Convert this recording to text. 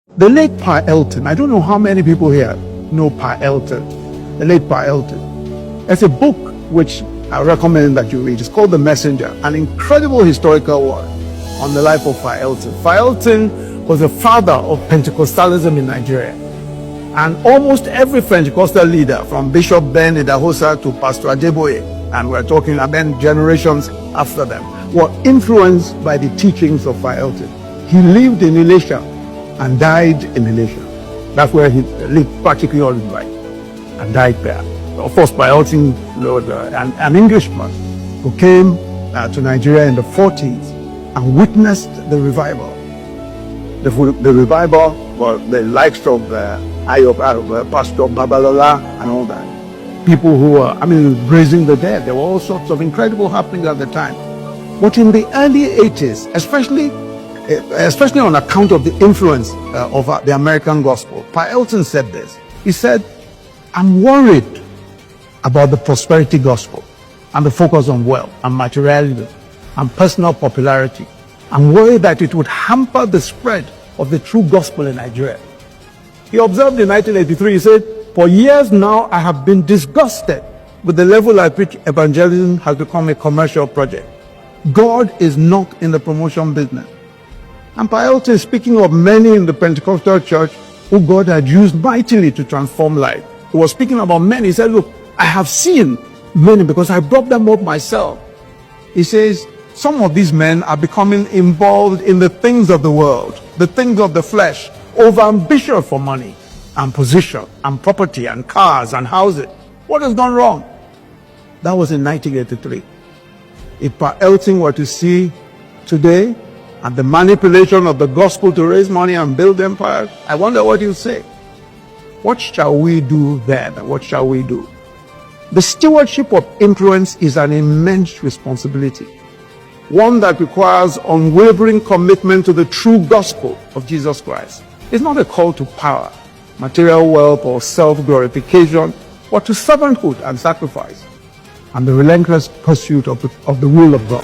The late Pa Elton, I don't know how many people here know Pa Elton, the late Pa Elton. There's a book which I recommend that you read. It's called The Messenger, an incredible historical work on the life of Pa Elton. Pa Elton was the father of Pentecostalism in Nigeria. And almost every Pentecostal leader, from Bishop Ben Idahosa to Pastor Adeboye, and we're talking about generations after them, were influenced by the teachings of Pa Elton. He lived in Elisha and died in Elisha. That's where he lived practically all his life and died there. Of course, Pa Elton was an Englishman who came to Nigeria in the 40s and witnessed the revival. The revival was the likes of Pastor Babalola and all that. People who were, raising the dead. There were all sorts of incredible happenings at the time. But in the early 80s, especially on account of the influence of the American gospel, Pa Elton said this. He said, I'm worried about the prosperity gospel and the focus on wealth and materialism and personal popularity. I'm worried that it would hamper the spread of the true gospel in Nigeria. He observed in 1983, he said, for years now I have been disgusted with the level at which evangelism has become a commercial project. God is not in the promotion business. And Pa Elton is speaking of many in the Pentecostal church who God had used mightily to transform life. He was speaking about many. He said, look, I have seen many because I brought them up myself. He says, some of these men are becoming involved in the things of the world, the things of the flesh, over-ambitious for money and position and property and cars and houses. What has gone wrong? That was in 1983. If Pa Elton were to see today and the manipulation of the gospel to raise money and build empires, I wonder what he'll say. What shall we do then? What shall we do? The stewardship of influence is an immense responsibility, one that requires unwavering commitment to the true gospel of Jesus Christ. It's not a call to power, material wealth, or self-glorification, but to servanthood and sacrifice, and the relentless pursuit of the will of God.